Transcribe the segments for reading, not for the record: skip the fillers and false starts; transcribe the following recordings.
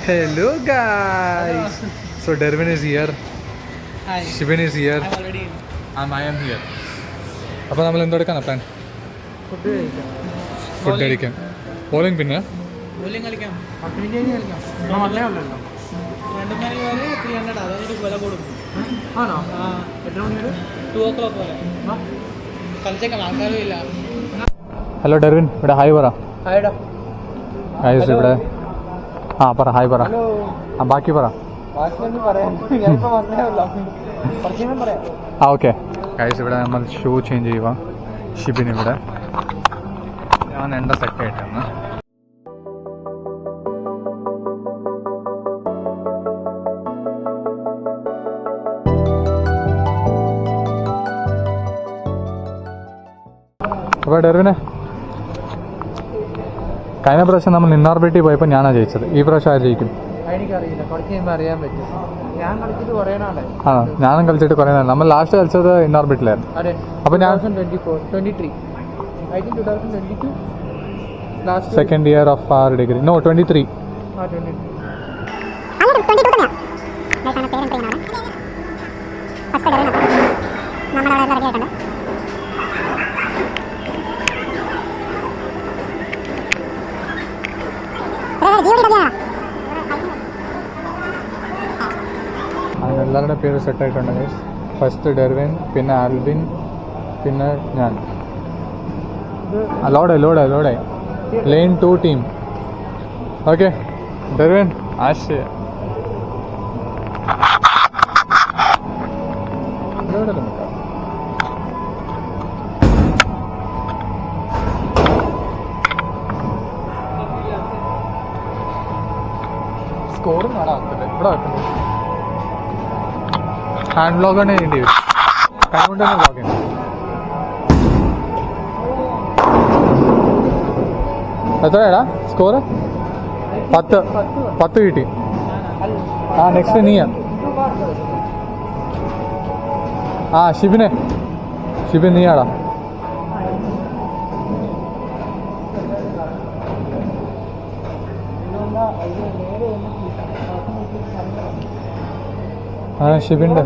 Hello guys. So Dervin is here. Hi. Shibin is here. I'm already in. And I am here. അപ്പോൾ നമ്മൾ എന്തെടുക്കാനാണ് plan? Food അടിക്കാൻ. Bowling പിന്നെ bowling കളിക്കാം. കളിക്കാം. വന്നേ ഉള്ളല്ലോ. 2 മണി വരെ 300 അതായത് വില കൊടുക്കും. ആണോ? ആ. എത്ര മണി വരെ? 2 o'clock വരെ. കളിച്ചേക്കാം, ആൾക്കാരും ഇല്ല. ഹലോ ഡെർവിൻ, ഇവിടെ ഹായ് പറ. ഹായ്ടാ. ഗൈസ് ഇവിടെ പറ ഹായ് പറ. ബാക്കി പറ. ബാക്കിയൊന്നും പറയാം. ഞാനിപ്പോൾ വന്നേ ഉള്ളൂ. കുറച്ചേരം പറയാം. ഓക്കെ ഗൈസ്, ഇവിടെ നമ്മൾ ഷൂ ചേഞ്ച് ചെയ്യുക. ഷിബിൻ ഇവിടെ, ഞാൻ എൻ്റെ സെറ്റായിട്ടാണ്. അപ്പോൾ ഡെർവിനെ, കഴിഞ്ഞ പ്രാവശ്യം നമ്മൾ ഇന്നോർബിറ്റി പോയപ്പോൾ ഞാനാണ് ജയിച്ചത്. ഈ പ്രാവശ്യം ആര് ജയിക്കും? എനിക്കറിയില്ല, കുറച്ച് കഴിയുമ്പോൾ അറിയാൻ പറ്റും. ഞാൻ കളിച്ചിട്ട് കുറേ നാളായി. ഞാനും കളിച്ചിട്ട് കുറേ നാളെ. നമ്മൾ ലാസ്റ്റ് കളിച്ചത് ഇന്നോർബിറ്റിലായിരുന്നു. അതെ. അപ്പോൾ ഞാൻ 2023 I think 2022 last second year of our degree. No 23. ആ 23 അങ്ങനെ എല്ലാവരുടെ പേര് സെറ്റായിട്ടുണ്ട് ഗൈസ്. ഫസ്റ്റ് ഡെർവിൻ, പിന്നെ ആൽബിൻ, പിന്നെ ഞാൻ. ലോഡായി ലെയിൻ 2 ടീം. ഓക്കെ ഡെർവിൻ, ആശയ സ്കോറും കാണാൻ ഇവിടെ വെക്കുന്നത്. ഹാൻഡ് ബ്ലോഗ് ആണ് ചെയ്യേണ്ടി വരും. കൈകൊണ്ട് തന്നെ ബ്ലോഗ് ചെയ്യണം. എത്രയാടാ സ്കോർ? 10 കിട്ടി. നെക്സ്റ്റ് നീയാ. ഷിബിൻ നീയാടാ. ഷിബിൻ്റെ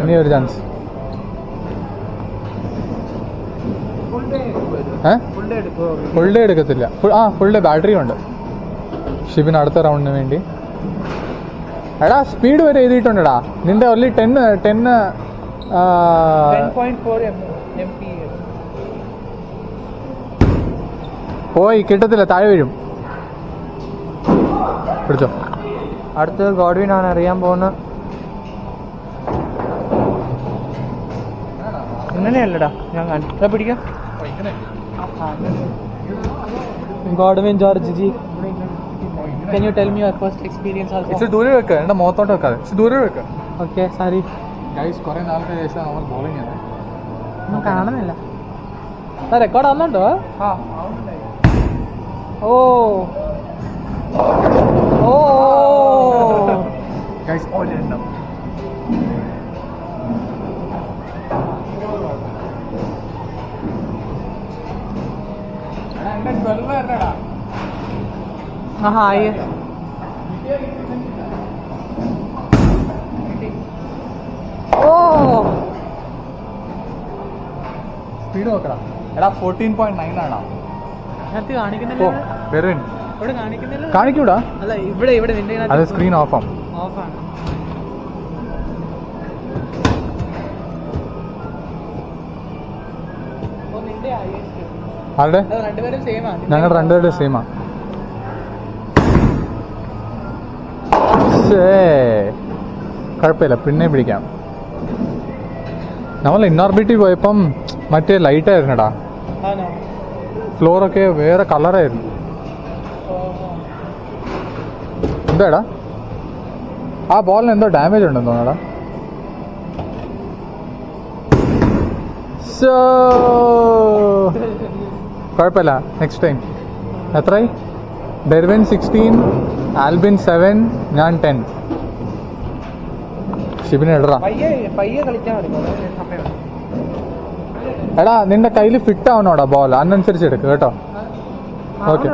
ഇനി ഒരു ചാൻസ്. ഫുൾ ഡേ എടുക്കത്തില്ല. ഫുൾ ഡേ ബാറ്ററി ഉണ്ട്. ഷിബിൻ അടുത്ത റൗണ്ടിന് വേണ്ടി. എടാ സ്പീഡ് വരെ എഴുതിയിട്ടുണ്ടടാ. നിന്റെ ഓൺലി 10 പോയി കിട്ടത്തില്ല, താഴെ വീഴും. പിടിച്ചോ. അടുത്ത് ഗോഡ്വിൻ ആണ് അറിയാൻ പോകുന്ന. ഇങ്ങനെയല്ലടാ ഞാൻ കണ്ടിട്ട് പിടിക്കാം. Godwin George G, can you tell me your first experience also? ഇച്ചിരി ദൂരെ വെക്കുക, എൻ്റെ മുഖത്തോട്ട് വെക്കാതെ ഇച്ചിരി ദൂരെ വെക്കുക. ഓക്കെ സാരി ഗൈസ്, കുറേ നാൾക്ക് ശേഷം നമ്മൾ ബോളിംഗ് ആണ്. ഒന്നും കാണുന്നില്ല. റെക്കോർഡ് ആവുന്നുണ്ടോ? ഓ ഓ ഗൈസ് ഒരെണ്ണം. ഹായ്. ഓ സ്പീഡ് നോക്കടാ. എടാ 14.9 ആണോ? അതിനകത്ത് കാണിക്കുന്നില്ല. ഇവിടെ കാണിക്കുന്നില്ല. കാണിക്കൂടാ. അല്ല ഇവിടെ നിന്റെ അത് സ്ക്രീൻ ഓഫാണ്. ഓഫാണ്. ആരുടെ? രണ്ടുപേരും സെയിമാ. ഞങ്ങൾ രണ്ടുപേരുടെ സെയിമാ. കുഴപ്പമില്ല, പിന്നെ പിടിക്കാം. നമ്മൾ ഇന്നോർബിറ്റി പോയപ്പം മറ്റേ ലൈറ്റ് ആയിരുന്നടാ. ഫ്ലോറൊക്കെ വേറെ കളറായിരുന്നു. എന്താടാ ആ ബോളിന് എന്തോ ഡാമേജ് ഉണ്ടെന്ന് തോന്നടാ. കുഴപ്പമില്ല, നെക്സ്റ്റ് ടൈം. എത്രയായി? ഡെർവിൻ 16, ആൽബിൻ 7, ഞാൻ 10. ഷിബിനെ ഇടറാ. പയ്യെ കളിക്കാൻ സമയം. എടാ നിന്റെ കയ്യിൽ ഫിറ്റ് ആവണോടാ ബോൾ, അതിനനുസരിച്ച് എടുക്ക് കേട്ടോ. ഓക്കെ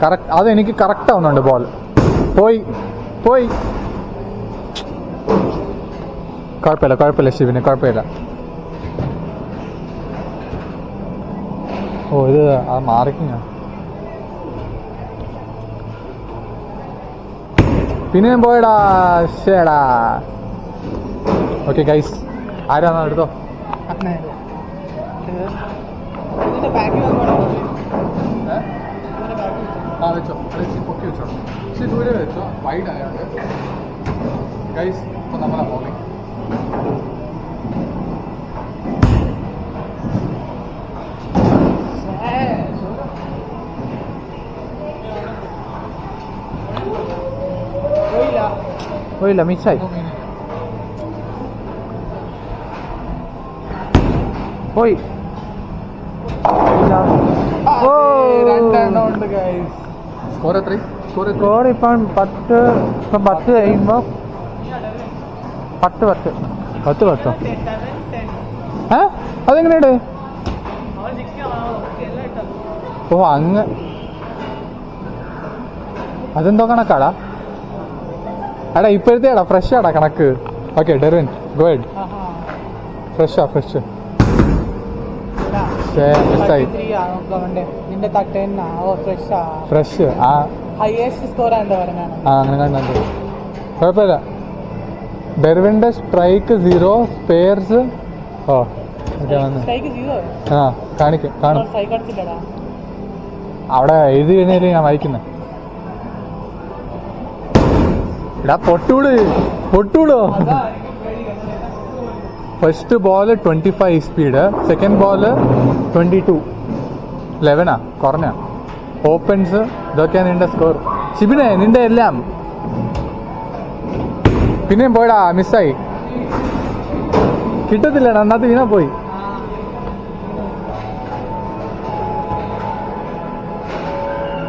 കറക്റ്റ്, അതെനിക്ക് കറക്റ്റ് ആവുന്നുണ്ട് ബോൾ. പോയി പോയി, കുഴപ്പമില്ല ശിവന്, കുഴപ്പമില്ല. ഓ ഇത് അത് മാറിക്കും ഞാൻ. പിന്നെയും പോയടാ, ശേടാ. ഓക്കെ ഗൈസ്, ആരാന്നാ എടുത്തോ. ആ വെച്ചോ, പൊക്കി വെച്ചോ, പക്ഷേ ദൂരെ വെച്ചോ, വൈഡ് ആയാണ്ട്. ഗൈസ് ഇപ്പൊ നമ്മളാ ബോളിംഗ്. പോയില്ല, മിസ്സായി. പോയി. സ്കോർ ഇപ്പം 10 കഴിയുമ്പോ 10. അതെങ്ങനെയുണ്ട്? ഓ അങ്ങ്, അതെന്തോ കണക്കാടാ. എടാ ഇപ്പോഴത്തേടാ ഫ്രഷ് ആടാ കണക്ക്. Okay Dervin go head. Fresh fresh അങ്ങനെ കണ്ടു. കുഴപ്പമില്ല. ഡെർവിന്റെ സ്ട്രൈക്ക് 0, സ്പെയർസ് ഓ ഓക്കെ വന്ന് ആ കാണും. അവിടെ എഴുതി കഴിഞ്ഞാൽ ഞാൻ വായിക്കുന്നത്. എടാ പൊട്ടൂടോ. First ball 25 speed, second ball 22, 11 കുറഞ്ഞ ഓപ്പൺസ്. ഇതൊക്കെയാണ് നിന്റെ സ്കോർ. ഷിബിനെ നിന്റെ എല്ലാം. പിന്നെയും പോയടാ, മിസ്സായി. കിട്ടത്തില്ലടാ, അന്നത്തെ വീണ പോയി.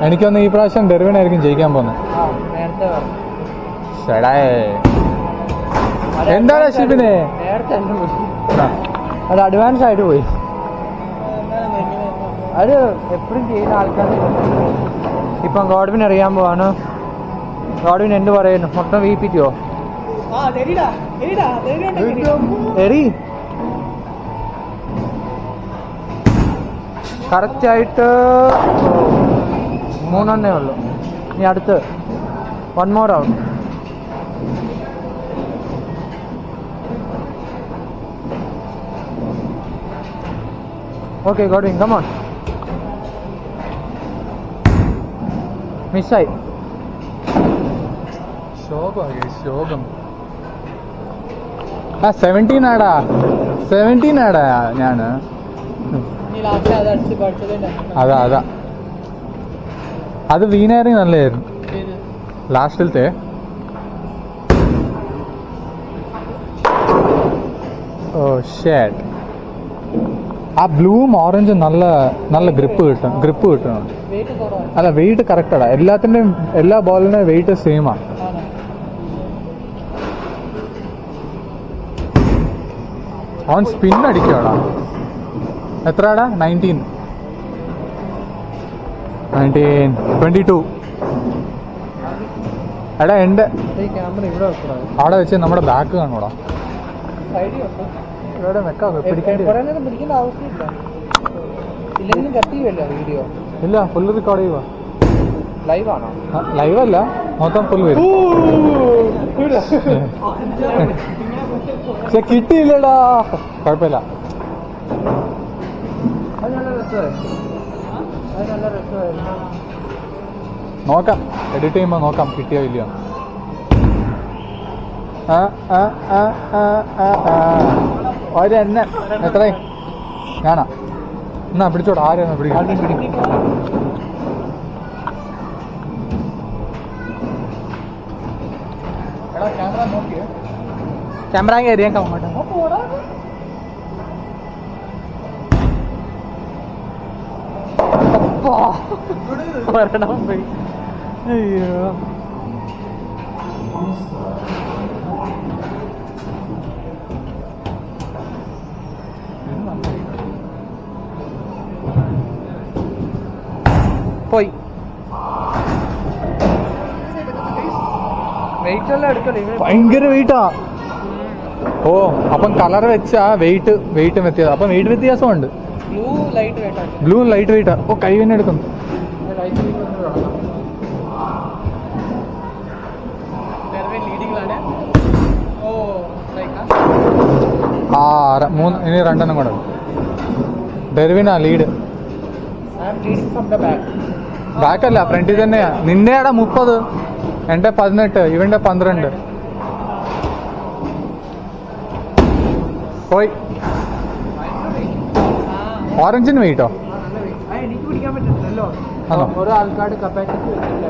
എനിക്കൊന്ന് ഈ പ്രാവശ്യം ഡെർവിനായിരിക്കും ജയിക്കാൻ പോകുന്നത്. എന്താണ് ഷിബിനെ? അത് അഡ്വാൻസ് ആയിട്ട് പോയി. അത് എപ്പോഴും ചെയ്യുന്ന ആൾക്കാർ. ഇപ്പം ഗോഡ്വിൻ അറിയാൻ പോവാണ്. ഗോഡ്വിൻ എന്ത് പറയുന്നു? മൊത്തം വീപ്പിക്കോ? കറക്റ്റായിട്ട് 3 ഉള്ളു. ഇനി അടുത്ത് 1 more out. Okay, Godwin, come on. മിസ്സായി. ശോകം. 17 ആടാ ഞാന്. അതാ അത് വീണായിരുന്നു നല്ലായിരുന്നു ലാസ്റ്റിലത്തെ. ഓ ഷേറ്റ്. ആ ബ്ലൂവും ഓറഞ്ചും നല്ല ഗ്രിപ്പ് കിട്ടണം. അല്ല വെയിറ്റ് കറക്റ്റാടാ. എല്ലാ ബോളിനും വെയിറ്റ് സെയിമാ. അവൻ സ്പിൻ അടിക്കുവാടാ. എത്രയാടാ? 19, 22. എടാ എൻ്റെ അവിടെ വെച്ച് നമ്മുടെ ബാക്ക് കാണൂടാ. ഇവിടെ പിടിക്കേണ്ട ആവശ്യമില്ല. ഇല്ല, ഫുള്ള് റെക്കോർഡ് ചെയ്യുക. ലൈവാണോ? ലൈവല്ല, മൊത്തം ഫുൾ വരും. പക്ഷെ കിട്ടിയില്ലടാ. കുഴപ്പമില്ല. നോക്കാം, എഡിറ്റ് ചെയ്യുമ്പോ നോക്കാം കിട്ടിയോ ഇല്ലയോ. ഒരെണ്ണം എത്ര ഞാനാ? എന്നാ പിടിച്ചോടാ. ആരെയാണ് പിടിക്കാം? എടാ ക്യാമറ നോക്കിയേ. ക്യാമറ കയറിയാൽ കമ്മട്ടോ. വരണം പോയി. അയ്യോ വെയിറ്റ് എല്ലാം എടുക്കല്ലേ ഭയങ്കര വെയിറ്റാ. ഓ അപ്പം കളർ വെച്ചാ വെയിറ്റും വ്യത്യാസം. അപ്പം വെയിറ്റ് വ്യത്യാസമുണ്ട്. Blue light weight blue light വെയിറ്റാ. ഓ കൈ തന്നെ എടുക്കുന്നു. ലീഡിങ്ങിലാണ്. ഓ ആ ഇനി 2 എണ്ണം കൂടെ. ഡെർവിനാ ലീഡ്. ബാക്കല്ല ഫ്രണ്ടിൽ തന്നെയാ. നിന്റെ 30, എൻ്റെ 18, ഇവന്റെ 12. പോയി. ഓറഞ്ചിന് വെയിറ്റോ? എനിക്ക് പിടിക്കാൻ പറ്റില്ലല്ലോ. ആണോ? ഓരോ ആൾക്കാരുടെ കപ്പാസിറ്റി വെച്ചിട്ടില്ല.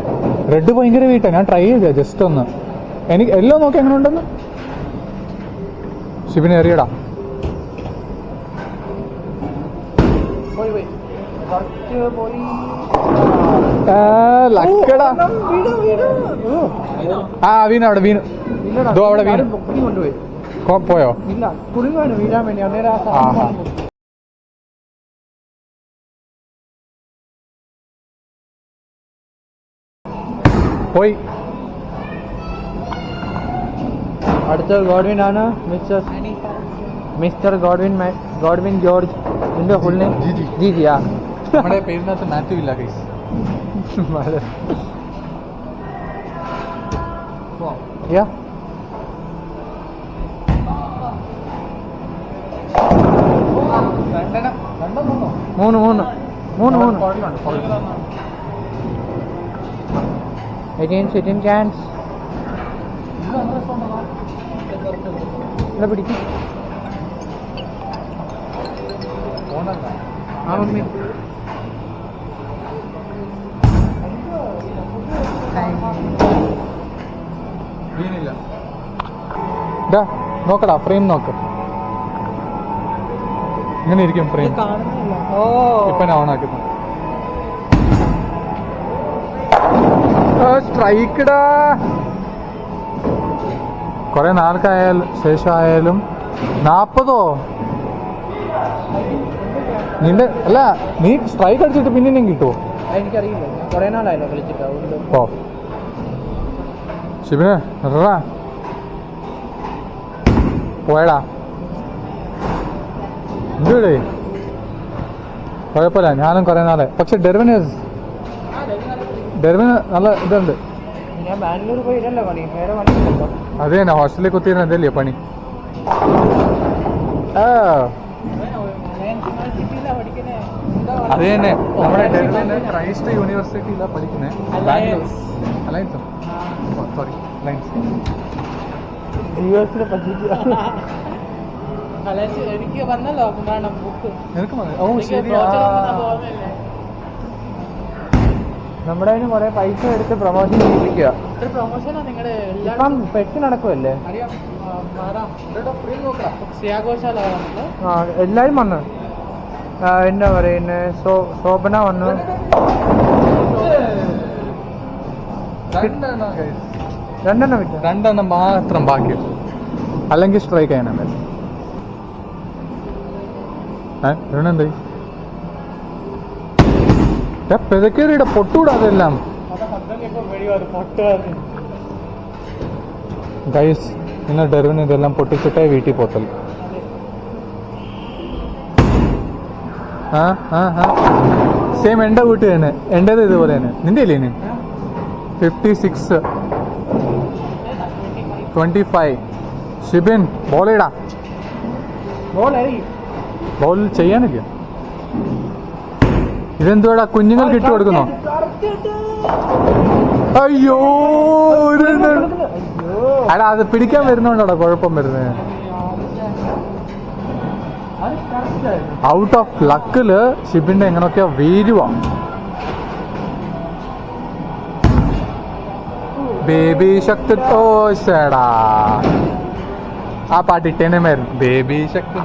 റെഡ് ഭയങ്കര വെയിറ്റാ. ഞാൻ ട്രൈ ചെയ്ത ജസ്റ്റ് ഒന്ന്. എനിക്ക് എല്ലോ നോക്കി എങ്ങനെ ഉണ്ടെന്ന്. ഷിബിന് എറിയടാ. പോയി ലക്കടാ. ആ വീണു അവിടെ വീണു. ഇതോ അവിടെ വീണു. കൊണ്ടുപോയി പോയോ? ഇല്ല കുടുങ്ങാണ് വീഴാൻ വേണ്ടി. അന്നേരം പോയി. അടുത്ത ഗോഡ്വിൻ ആണ്. Mister Godwin George. നിന്റെ ഫുൾ നെയിം? ജി ആ. നമ്മുടെ പേരിനകത്ത് മാത്യു ഇല്ല ഗൈസ്. യാ മൂന്ന് 18 chance. പിടിക്കും. വീണില്ല. നോക്കടാ ഫ്രെയിം നോക്ക്. ഇങ്ങനെ ഇരിക്കും ഫ്രെയിം. ഇപ്പൊ ഞാൻ ഓണാക്കുന്നു. സ്ട്രൈക്കടാ. കുറെ നാൾക്കായാലും ശേഷമായാലും 40 നിന്റെ അല്ല. നീ സ്ട്രൈക്ക് അടിച്ചിട്ട് പിന്നെ കിട്ടുമോ? എനിക്കറിയില്ല. കുറെ നാളായല്ലോ കളിച്ചിട്ട്. ഓ ശിബിന് പോയടാ. എന്തുടേ കുഴപ്പമില്ല. ഞാനും കുറെ നാളെ. പക്ഷെ ഡെർവിന് നല്ല ഇതുണ്ട്. ഞാൻ ബാംഗ്ലൂർ പോയിട്ടല്ലോ പണി. വേറെ പണിയില്ലല്ലോ. അത് തന്നെ ഹോസ്റ്റലിൽ കുത്തിയിരുന്ന എന്തല്ലേ പണി. അത് തന്നെ നമ്മുടെ ഡെൽഹിയിലെ ക്രൈസ്റ്റ് യൂണിവേഴ്സിറ്റിയിലാണ് പഠിക്കുന്നത്. അലയൻസ് സോറി അലയൻസ് എനിക്ക് വന്നല്ലോ ബുക്ക്. നിനക്ക് ഓ ശരി. നമ്മുടെ അതിന് കുറെ പൈസ എടുത്ത് പ്രൊമോഷൻ ചെയ്യിപ്പിക്കുക. ഇപ്പം പെട്ട് നടക്കുമല്ലേ. എല്ലാരും വന്നു. എന്താ പറയുന്നത്, ശോഭന വന്നു. രണ്ടെണ്ണം മാത്രം ബാക്കി. അല്ലെങ്കിൽ സ്ട്രൈക്ക് ചെയ്യാനുണ്ട്. എന്തായി പെതക്കേറിയുടെ പൊട്ടൂടാ. അതെല്ലാം ഗൈസ് നിങ്ങൾ ഡെർവിന് ഇതെല്ലാം പൊട്ടിച്ചിട്ടേ വീട്ടിൽ പോത്തൽ. സെയിം എൻ്റെ വീട്ടിൽ തന്നെ. എൻ്റേത് ഇതുപോലെ തന്നെ. നിന്റെ അല്ലേ? 56 25. ഷിബിൻ ബോളിടാ. ബോൾ ചെയ്യാനില്ല. ഇതെന്തുവാടാ കുഞ്ഞുങ്ങൾക്ക് ഇട്ട് കൊടുക്കുന്നോ? അയ്യോ അടാ അത് പിടിക്കാൻ വരുന്നോണ്ടാ കുഴപ്പം വരുന്നത്. ഔട്ട് ഓഫ് ലക്കില് ഷിബിന്റെ എങ്ങനെയൊക്കെയോ വീരുവാ. ബേബി ശക്തി തോശടാ. ആ പാട്ട് ഇട്ടേനെ മായിരുന്നു. ബേബി ശക്തി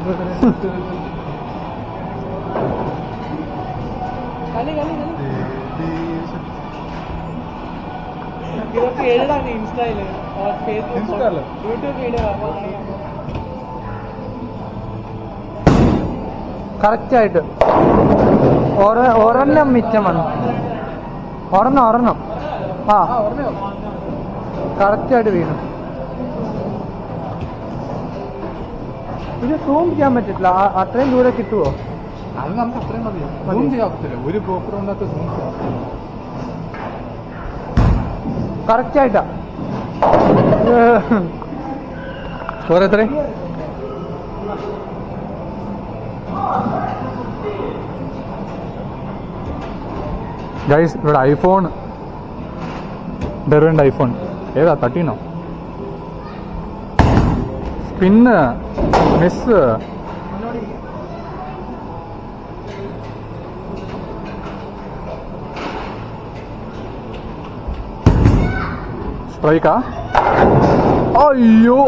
കറക്റ്റായിട്ട് ഒരെണ്ണം മിച്ചം വന്നു. ഒരെണ്ണം ആ കറക്റ്റായിട്ട് വീണു. ഇത് സൂം ചെയ്യാൻ പറ്റില്ല, അത്രയും ദൂരെ കിട്ടുമോ? അത് നമുക്ക് അത്രയും മതി. സൂം ചെയ്യാൻ പറ്റില്ല, ഒരു ഗോപ്രോ കൊണ്ടൊക്കെ സൂം ചെയ്യാം. കറക്റ്റായിട്ടാ ഓരോരുത്തരെ ഗൈസ് ഇവിടെ ഐഫോൺ, ഡെർവിൻ്റെ ഐഫോൺ ഏതാ 13 സ്പിന്ന് മിസ്. സ്ട്രൈക്കാ? അയ്യോ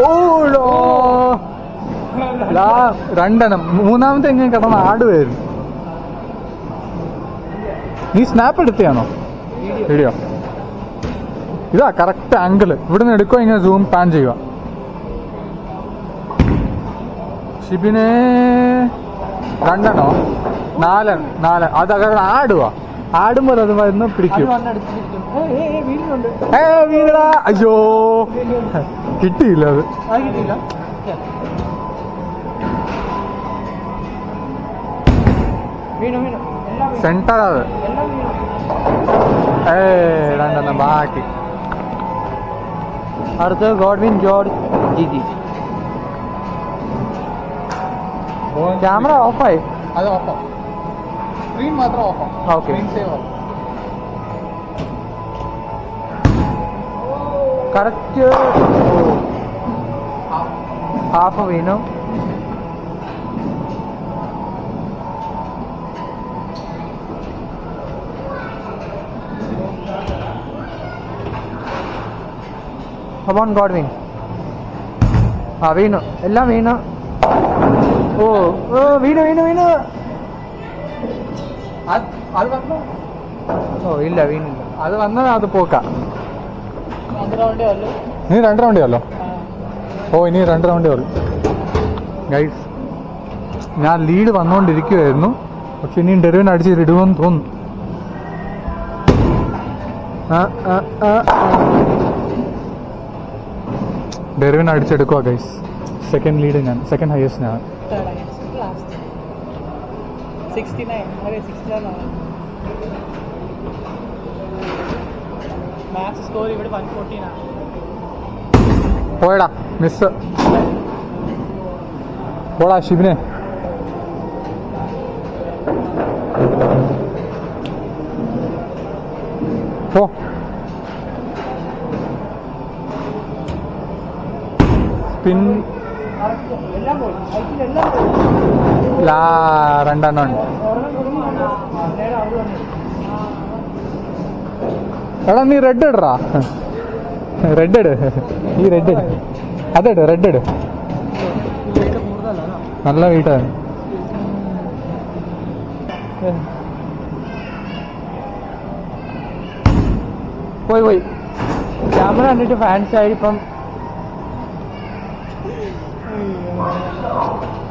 രണ്ടെണ്ണം. മൂന്നാമത്തെ എങ്ങനെ കിടന്ന് ആടുമായിരുന്നു. നീ സ്നാപ്പ് എടുത്തയാണോ വീഡിയോ? ഇതാ കറക്റ്റ് ആംഗിള്. ഇവിടുന്ന് എടുക്കുക, ഇങ്ങനെ സൂം പാൻ ചെയ്യുക. ഷിബിനെ രണ്ടെണ്ണോ നാല് അതങ്ങനെ ആടുക. ആടുമ്പോൾ അത് വരുന്ന പിടിക്കും. വീണടാ. അയ്യോ കിട്ടിയില്ല. അത് സെന്റർ. അത് രണ്ടെണ്ണം ബാക്കി. അടുത്ത ഗോഡ്വിൻ ജോർജ് ജിജി. ക്യാമറ ഓഫായി. അത് ഓഫാണ്, സ്ക്രീൻ മാത്രം ഓഫാണ്. ഓക്കെ. കറക്റ്റ് ഹാഫ് വീണു. Upon Godwin. വീണു, എല്ലാം വീണു. ഓ വീണു. ഓ ഇല്ല, വീണില്ല. അത് വന്നത് അത് പോക്കാ. നീ 2 റൗണ്ടേ ഉള്ളോ? ഓ ഇനി 2 റൗണ്ടേ ഉള്ളു. ഗൈസ് ഞാൻ ലീഡ് വന്നുകൊണ്ടിരിക്കുമായിരുന്നു, പക്ഷെ ഇനിയും ഡെറിവിന് അടിച്ചിടുമെന്ന് തോന്നുന്നു. ഡെറിവിന് അടിച്ചെടുക്കുക ഗൈസ്. സെക്കൻഡ് ലീഡ് ഞാൻ, സെക്കൻഡ് ഹയസ്റ്റ് ഞാൻ. മാച്ച് സ്കോർ ഇവിടെ 114 ആണ്. പോയടാ മിസ്. പോടാ ഷിബിനെ. പോ. സ്പിൻ രണ്ടെണ്ണം ഉണ്ട്. എടാ നീ റെഡ് ഇടറാ. റെഡ് ഇട്. ഈ റെഡ് അതെട്, റെഡ് ഇട്. നല്ല വീട്ടാണ്. പോയി ക്യാമറ കണ്ടിട്ട് ഫാൻസ് ആയി. ഇപ്പം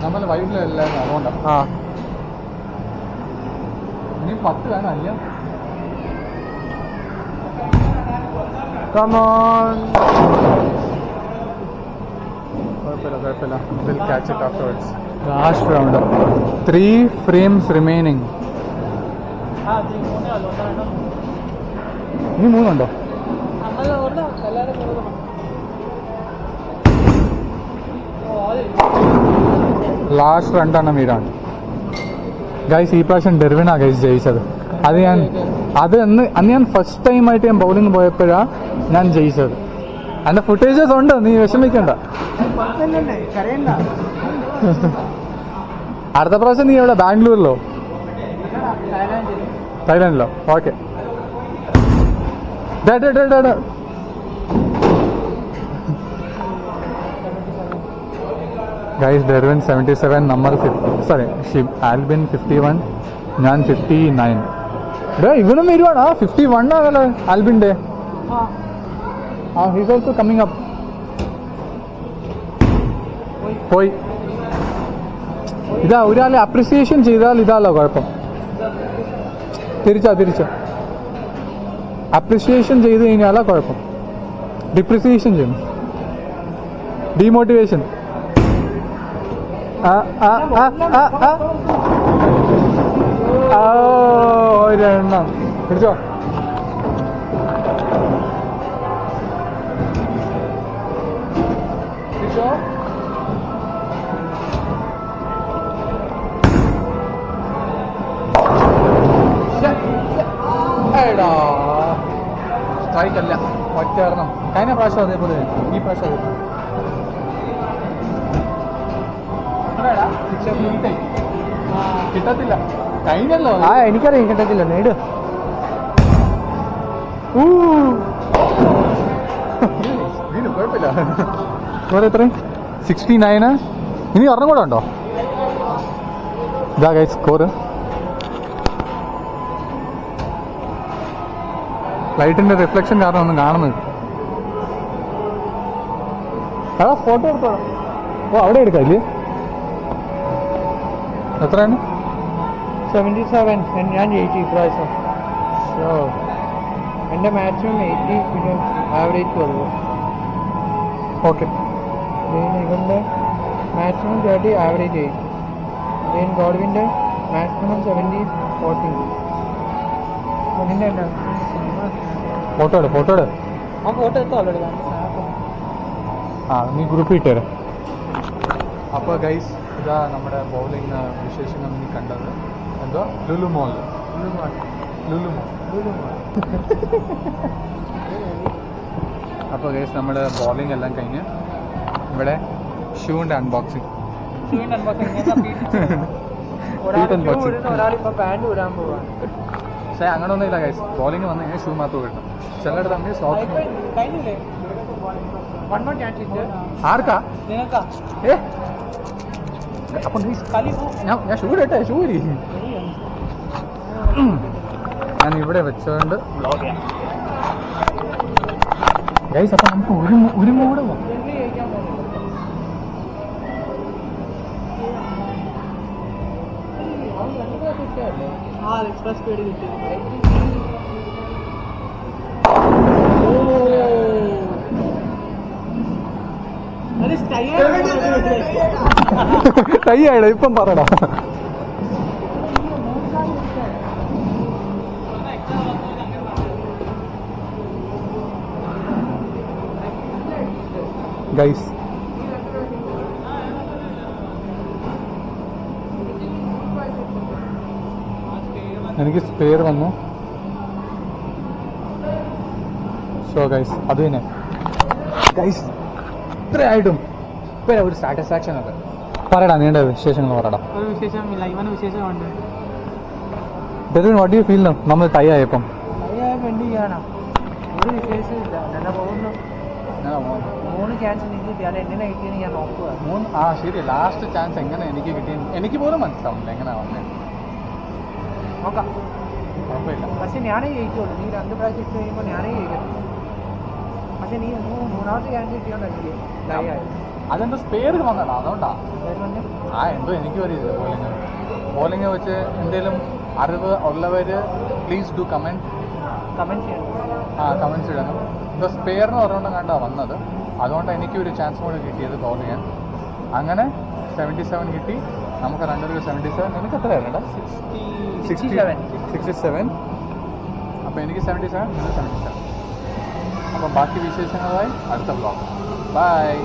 നമ്മൾ വൈബിലല്ലായിരുന്നു, അതുകൊണ്ടാണ്. ഇനി 10 വേണം അല്ല. Come on. കുഴപ്പമില്ല. We'll catch it afterwards. Last round. 3 frames remaining. നീ 3 ഉണ്ടോ? ലാസ്റ്റ് 2 വീടാണ് ഗൈസ്. ഈ പ്രാവശ്യം ഡെർവിനാ ഗൈസ് ജയിച്ചത്. അന്ന് ഞാൻ ഫസ്റ്റ് ടൈമായിട്ട് ഞാൻ ബൗളിംഗ് പോയപ്പോഴാണ് ഞാൻ ജയിച്ചത്. അതിന്റെ ഫുട്ടേജസ് ഉണ്ട്, നീ വിഷമിക്കണ്ട. അടുത്ത പ്രാവശ്യം നീ എവിടെ? ബാംഗ്ലൂരിലോ തായ്ലാൻഡിലോ? ഓക്കെ. ഗൈസ് ഡെർവിൻ 77, നമ്മൾ ആൽബിൻ 51, ഞാൻ 59. ഇവനും വരുവാണോ? 51 ആണല്ലോ ആൽബിന്റെ. He's also coming up. പോയി. ഇതാ ഒരാളെ അപ്രിസിയേഷൻ ചെയ്താൽ ഇതാലോ കുഴപ്പം. തിരിച്ചോ അപ്രിസിയേഷൻ ചെയ്ത് കഴിഞ്ഞാലോ കുഴപ്പം. ഡിപ്രിസിയേഷൻ ചെയ്യുന്നു, ഡീമോട്ടിവേഷൻ. ഒരെണ്ണം പിടിച്ചോ. പിടിച്ചോ. സ്ട്രൈക്ക് അല്ല, ഒറ്റ എണ്ണം. കഴിഞ്ഞ പ്രാവശ്യം അതേപോലെ ഈ പ്രാവശ്യം കിട്ടത്തില്ല. കഴിഞ്ഞല്ലോ. എനിക്കറിയാം കിട്ടത്തില്ല. നേട് കുഴപ്പമില്ല. വേറെ എത്രയും 69. ഇനി ഒരെണ്ണം കൂടെ ഉണ്ടോ? ഇതാ ഗൈസ് സ്കോറ്. ലൈറ്റിന്റെ റിഫ്ലക്ഷൻ കാരണം ഒന്നും കാണുന്നത്. അതാ ഫോട്ടോ എടുത്തോളാം. ഓ അവിടെ എടുക്കാം ഇല്ലേ? എത്രയാണ്? 77. ഞാൻ ജയിച്ചു ഇപ്രാവശ്യം. എൻ്റെ മാക്സിമം 80, പിന്നെ ആവറേജ് 12. ഓക്കെ. ഇവൻ്റെ മാക്സിമം 30, ആവറേജ് 8. ഗോഡ്വിൻ്റെ മാക്സിമം 70, 14. നിന്റെ എന്നാ ഫോട്ടോ എടു, ഫോട്ടോ എടു. ആ ഫോട്ടോ എടുത്തോ ഓൾറെഡി. നീ ഗ്രൂപ്പ് ഇട്ടേരെ. അപ്പോൾ ഗൈസ് ഇതാ നമ്മുടെ ബൗളിംഗ് വിശേഷങ്ങൾ നീ കണ്ടത്. എന്തോ ലുലു മോൾ. അപ്പോൾ ഗൈസ് നമ്മുടെ ബോളിംഗ് എല്ലാം കഴിഞ്ഞ് ഇവിടെ ഷൂവിൻ്റെ അൺബോക്സിങ്. ഒരാളിപ്പോ പാൻറ് ഊരാൻ പോവാ. പക്ഷേ അങ്ങനെ ഒന്നുമില്ല ഗൈസ്. ബോളിംഗ് വന്നു കഴിഞ്ഞാൽ ഷൂ മാത്രം കിട്ടും. ചിലരുടെ തമ്മിൽ സോക്സ്. ആർക്കാ? അപ്പം ഞാൻ ഷൂ ഇടട്ടെ? ഷൂ ഇരി. ഞാൻ ഇവിടെ വെച്ചുകൊണ്ട് ബ്ലോഗ് ചെയ്യാം ഗൈസ്. അപ്പം നമുക്ക് ഒരു മൂട് പോകാം. എക്സ്പ്രസ് സ്പീഡ് കിട്ടി. തയ്യായിട ഇപ്പം പറയടാ. ഗൈസ് എനിക്ക് സ്പെയർ വന്നു. സോ ഗൈസ് അത് തന്നെ ഗൈസ്. ഇത്രയായിട്ടും ഇപ്പം ഒരു സാറ്റിസ്ഫാക്ഷൻ ഒക്കെ പറയടാ. നീണ്ട വിശേഷങ്ങൾ പറയടാ. ഒരു വിശേഷമില്ല. ഇവന് വിശേഷമുണ്ട്. What you feel no? നമ്മൾ തൈ ആയപ്പം എന്ത് ചെയ്യാനാ? ഒരു വിശേഷമില്ല. എന്നെ പോകുന്നു. 3 ചാൻസ് എനിക്ക് കിട്ടി. അത് എങ്ങനെ കിട്ടിയെന്ന് ഞാൻ നോക്കുക. ശരി. ലാസ്റ്റ് ചാൻസ് എങ്ങനെ എനിക്ക് കിട്ടി എനിക്ക് പോലും മനസ്സിലാവുന്നില്ല എങ്ങനെയാ വന്നത്. നോക്കാം. കുഴപ്പമില്ല. പക്ഷെ ഞാനേ ജയിക്കുള്ളൂ. നീ 2 പ്രാക്ടീസ് കഴിയുമ്പോൾ ഞാനേ ജയിക്കത്തുള്ളൂ. പക്ഷെ നീ 3ാമത്തെ ചാൻസ് കിട്ടിയോണ്ട് എനിക്ക് അതെന്താ സ്പെയർ വന്നടാ. അതുകൊണ്ടാ. എന്തോ എനിക്ക് വരില്ല ബോളിംഗ് വെച്ച് എന്തെങ്കിലും അറിവ് ഉള്ളവർ പ്ലീസ് ഡു കമൻറ്റ് ചെയ്യണം. കമൻറ്റ്സ് ഇടണം. ഇപ്പോൾ സ്പെയറിന് പറഞ്ഞുകൊണ്ട് കണ്ടാ വന്നത്. അതുകൊണ്ട് എനിക്ക് ഒരു ചാൻസ് കൂടെ കിട്ടിയത് ബോൾ ചെയ്യാൻ. അങ്ങനെ 77 കിട്ടി. നമുക്ക് 2 77. എനിക്ക് എത്ര ആയിരുന്നടാ? 67. അപ്പോൾ എനിക്ക് 77, 77. അപ്പം ബാക്കി വിശേഷങ്ങളുമായി അടുത്ത ബ്ലോഗ്. ബൈ.